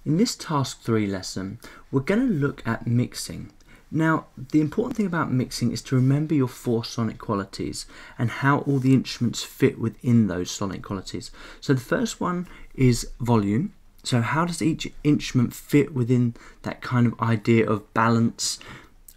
In this task 3 lesson, we're going to look at mixing. Now, the important thing about mixing is to remember your 4 sonic qualities and how all the instruments fit within those sonic qualities. So the first one is volume. So how does each instrument fit within that kind of idea of balance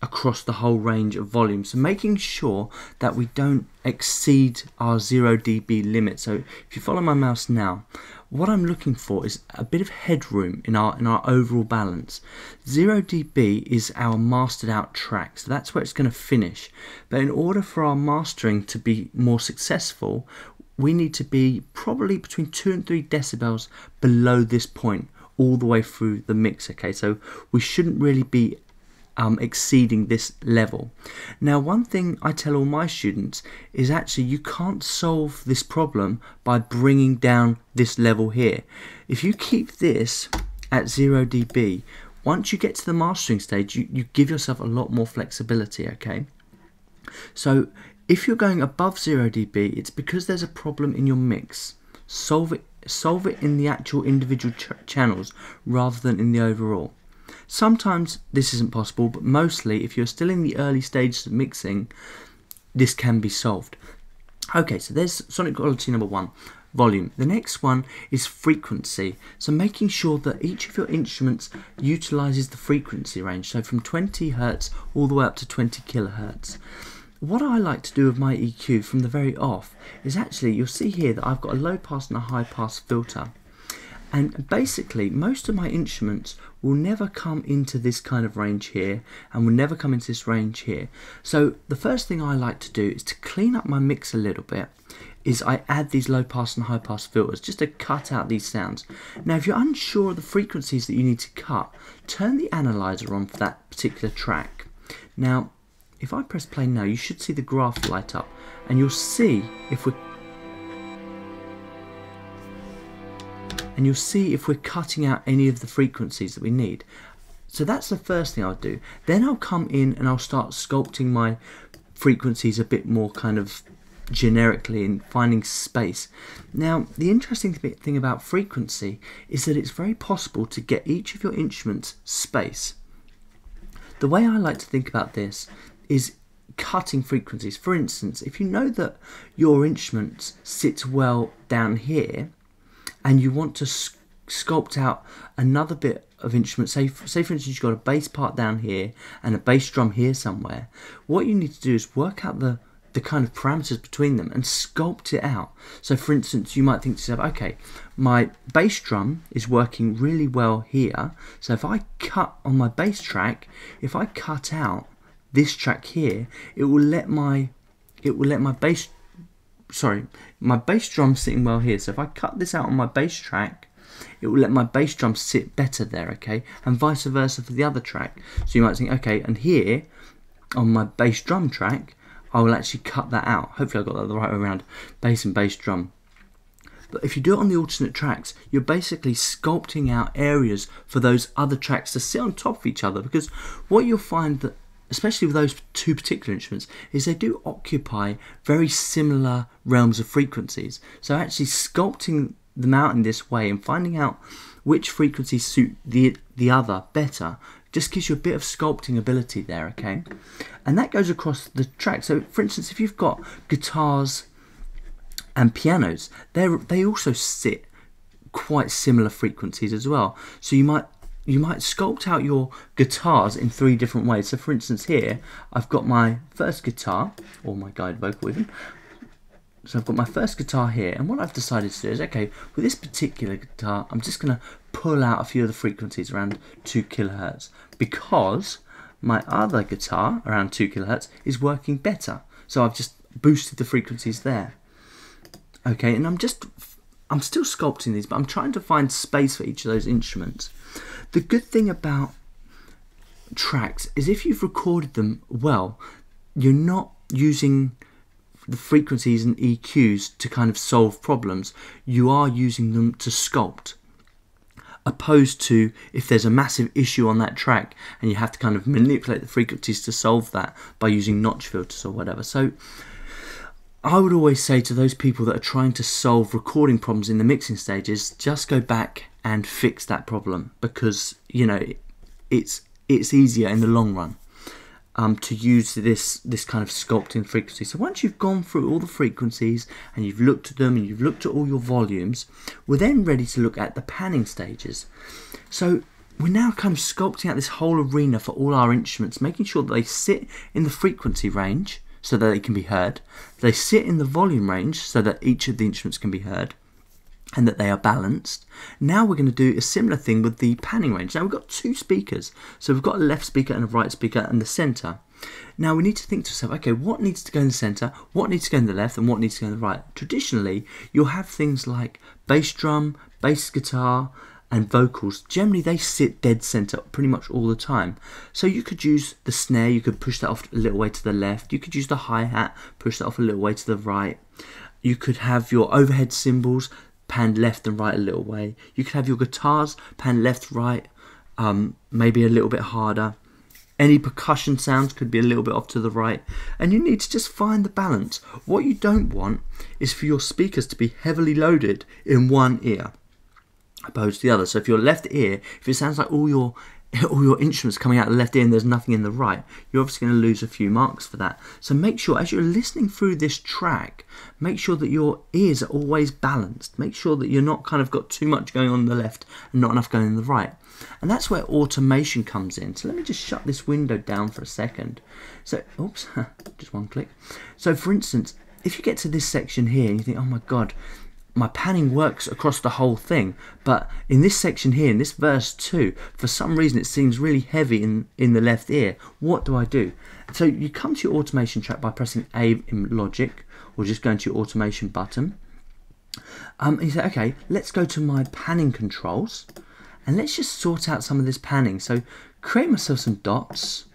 across the whole range of volume? So making sure that we don't exceed our 0 dB limit. So if you follow my mouse now, what I'm looking for is a bit of headroom in our overall balance. 0 dB is our mastered out track, so that's where it's going to finish. But in order for our mastering to be more successful, we need to be probably between 2 and 3 decibels below this point all the way through the mix. Okay, so we shouldn't really be exceeding this level. Now, one thing I tell all my students is actually you can't solve this problem by bringing down this level here. If you keep this at 0 dB, once you get to the mastering stage, you give yourself a lot more flexibility. Okay, so if you're going above 0 dB, it's because there's a problem in your mix. Solve it in the actual individual channels rather than in the overall. Sometimes this isn't possible, but mostly if you're still in the early stages of mixing, this can be solved. Okay, so there's sonic quality number 1, volume. The next one is frequency. So making sure that each of your instruments utilizes the frequency range, so from 20 Hz all the way up to 20 kHz. What I like to do with my EQ from the very off is actually, you'll see here that I've got a low pass and a high pass filter. And basically, most of my instruments will never come into this kind of range here and will never come into this range here. So the first thing I like to do is to clean up my mix a little bit, is I add these low pass and high pass filters just to cut out these sounds. Now, if you're unsure of the frequencies that you need to cut, turn the analyzer on for that particular track. Now, if I press play now, you should see the graph light up and you'll see if we're cutting out any of the frequencies that we need. So that's the first thing I'll do. Then I'll come in and I'll start sculpting my frequencies a bit more kind of generically and finding space. Now, the interesting thing about frequency is that it's very possible to get each of your instruments space. The way I like to think about this is cutting frequencies. For instance, if you know that your instrument sits well down here, and you want to sculpt out another bit of instrument, say for instance you've got a bass part down here and a bass drum here somewhere, what you need to do is work out the kind of parameters between them and sculpt it out. So for instance, you might think to yourself, okay, my bass drum is working really well here, so if I cut on my bass track, if I cut out this track here, it will let my bass drum sitting well here. So if I cut this out on my bass track, it will let my bass drum sit better there, okay? And vice versa for the other track. So you might think, okay, and here on my bass drum track, I will actually cut that out. Hopefully I got that the right way around, bass and bass drum. But if you do it on the alternate tracks, you're basically sculpting out areas for those other tracks to sit on top of each other, because what you'll find that, especially with those 2 particular instruments, is they do occupy very similar realms of frequencies. So actually sculpting them out in this way and finding out which frequencies suit the other better just gives you a bit of sculpting ability there, okay? And that goes across the track. So for instance, if you've got guitars and pianos, they also sit quite similar frequencies as well. So you might sculpt out your guitars in 3 different ways. So for instance here, I've got my first guitar, or my guide vocal even. So I've got my first guitar here, and what I've decided to do is, okay, with this particular guitar, I'm just going to pull out a few of the frequencies around 2 kHz, because my other guitar around 2 kHz is working better. So I've just boosted the frequencies there. Okay, and I'm still sculpting these, but I'm trying to find space for each of those instruments. The good thing about tracks is if you've recorded them well, you're not using the frequencies and EQs to kind of solve problems. You are using them to sculpt, opposed to if there's a massive issue on that track and you have to kind of manipulate the frequencies to solve that by using notch filters or whatever. So I would always say to those people that are trying to solve recording problems in the mixing stages, just go back and fix that problem, because it's easier in the long run to use this kind of sculpting frequency. So once you've gone through all the frequencies and you've looked at them and you've looked at all your volumes, we're then ready to look at the panning stages. So we're now kind of sculpting out this whole arena for all our instruments, making sure that they sit in the frequency range so that they can be heard, they sit in the volume range so that each of the instruments can be heard, and that they are balanced. Now we're going to do a similar thing with the panning range. Now we've got two speakers, so we've got a left speaker and a right speaker and the centre. Now we need to think to ourselves, okay, what needs to go in the centre, what needs to go in the left, and what needs to go in the right? Traditionally, you'll have things like bass drum, bass guitar, and vocals. Generally they sit dead centre pretty much all the time. So you could use the snare, you could push that off a little way to the left, you could use the hi-hat, push that off a little way to the right, you could have your overhead cymbals panned left and right a little way, you could have your guitars panned left, right, maybe a little bit harder. Any percussion sounds could be a little bit off to the right, and you need to just find the balance. What you don't want is for your speakers to be heavily loaded in one ear opposed to the other. So if your left ear, if it sounds like all your instruments coming out of the left ear and there's nothing in the right, you're obviously going to lose a few marks for that. So make sure as you're listening through this track, make sure that your ears are always balanced. Make sure that you're not kind of got too much going on the left and not enough going on the right. And that's where automation comes in. So let me just shut this window down for a second. So, oops, just one click. So for instance, if you get to this section here and you think, oh my God, my panning works across the whole thing, but in this section here, in this verse 2, for some reason it seems really heavy in the left ear. What do I do? So you come to your automation track by pressing A in Logic, or just going to your automation button. And you say, okay, let's go to my panning controls, and let's just sort out some of this panning. So create myself some dots,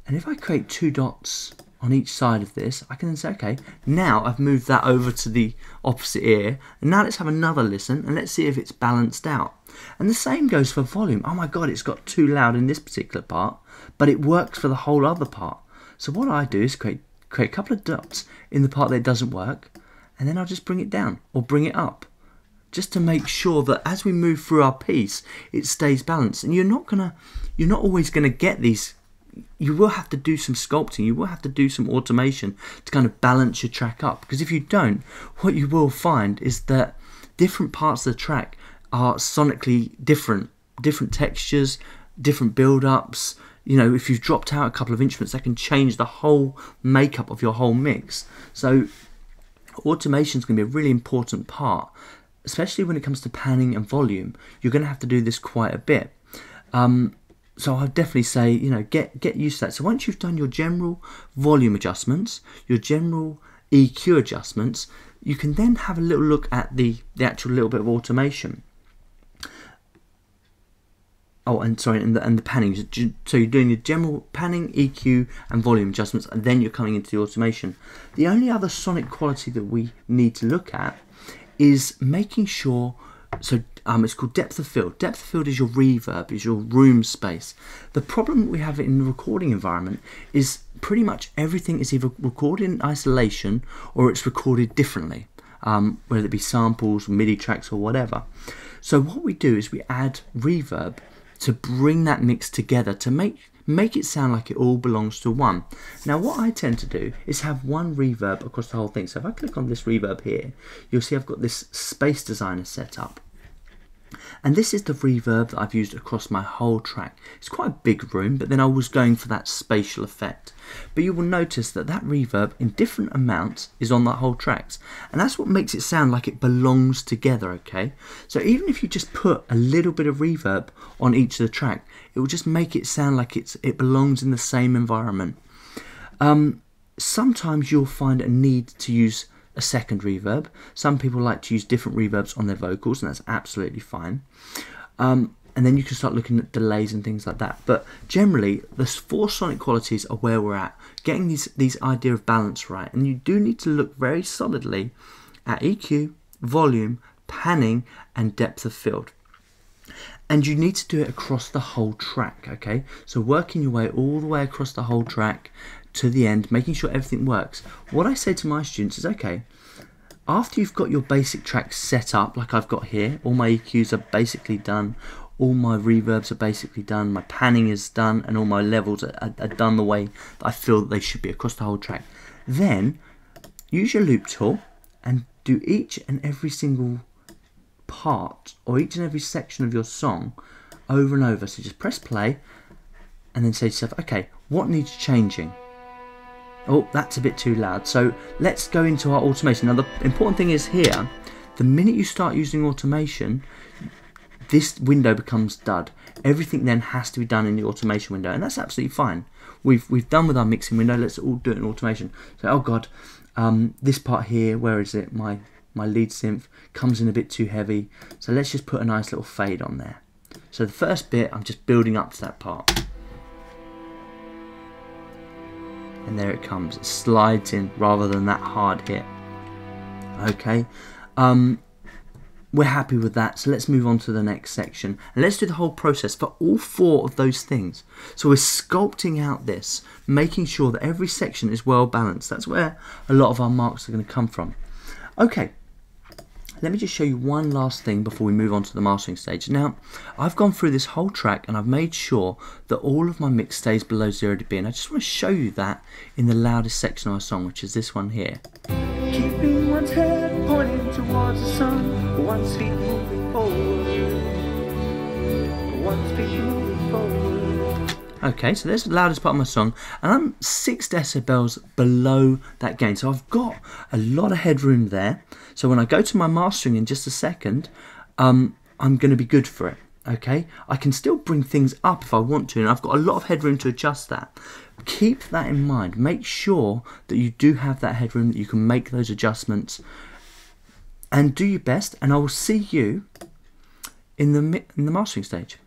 and if I create 2 dots on each side of this, I can then say, okay, now I've moved that over to the opposite ear, and now let's have another listen and let's see if it's balanced out. And the same goes for volume. Oh my God, it's got too loud in this particular part, but it works for the whole other part. So what I do is create a couple of dots in the part that doesn't work, and then I'll just bring it down or bring it up, just to make sure that as we move through our piece, it stays balanced. And you're not always gonna get these. You will have to do some sculpting, you will have to do some automation to kind of balance your track up, because if you don't, what you will find is that different parts of the track are sonically different textures, different build-ups. If you've dropped out a couple of instruments, that can change the whole makeup of your whole mix. So automation is going to be a really important part, especially when it comes to panning and volume. You're going to have to do this quite a bit. So I'd definitely say, get used to that. So once you've done your general volume adjustments, your general EQ adjustments, you can then have a little look at the actual little bit of automation. Oh, and sorry, and the panning. So you're doing your general panning, EQ, and volume adjustments, and then you're coming into the automation. The only other sonic quality that we need to look at is making sure. So it's called depth of field. Depth of field is your reverb, is your room space. The problem we have in the recording environment is pretty much everything is either recorded in isolation or it's recorded differently, whether it be samples, MIDI tracks, or whatever. So what we do is we add reverb to bring that mix together, to make it sound like it all belongs to one. Now what I tend to do is have one reverb across the whole thing. So if I click on this reverb here, you'll see I've got this Space Designer set up. And this is the reverb that I've used across my whole track. It's quite a big room, but then I was going for that spatial effect. But you will notice that reverb in different amounts is on the whole tracks. And that's what makes it sound like it belongs together, okay? So even if you just put a little bit of reverb on each of the track, it will just make it sound like it belongs in the same environment. Sometimes you'll find a need to use a second reverb. Some people like to use different reverbs on their vocals, and that's absolutely fine. And then you can start looking at delays and things like that. But generally, the 4 sonic qualities are where we're at, getting these idea of balance right. And you do need to look very solidly at EQ, volume, panning, and depth of field. And you need to do it across the whole track, okay? So working your way all the way across the whole track, to the end, making sure everything works. What I say to my students is, okay, after you've got your basic tracks set up, like I've got here, all my EQs are basically done, all my reverbs are basically done, my panning is done, and all my levels are done the way that I feel that they should be across the whole track. Then, use your loop tool and do each and every single part, or each and every section of your song over and over. So just press play, and then say to yourself, okay, what needs changing? Oh, that's a bit too loud. So let's go into our automation. Now the important thing is here, the minute you start using automation, this window becomes dud. Everything then has to be done in the automation window, and that's absolutely fine. We've done with our mixing window, let's all do it in automation. So, oh God, this part here, where is it? My lead synth comes in a bit too heavy. So let's just put a nice little fade on there. So the first bit, I'm just building up to that part. And there it comes, it slides in rather than that hard hit. Okay, we're happy with that, so let's move on to the next section and let's do the whole process for all 4 of those things. So we're sculpting out this, making sure that every section is well balanced. That's where a lot of our marks are going to come from. Okay, let me just show you one last thing before we move on to the mastering stage. Now, I've gone through this whole track and I've made sure that all of my mix stays below 0 dB, and I just want to show you that in the loudest section of our song, which is this one here. Keeping one's head pointing towards the sun, one's feet moving forward, one's feet moving forward. Okay, so there's the loudest part of my song, and I'm 6 decibels below that gain, so I've got a lot of headroom there. So when I go to my mastering in just a second, I'm going to be good for it. Okay, I can still bring things up if I want to, and I've got a lot of headroom to adjust that. Keep that in mind. Make sure that you do have that headroom, that you can make those adjustments, and do your best. And I will see you in the mastering stage.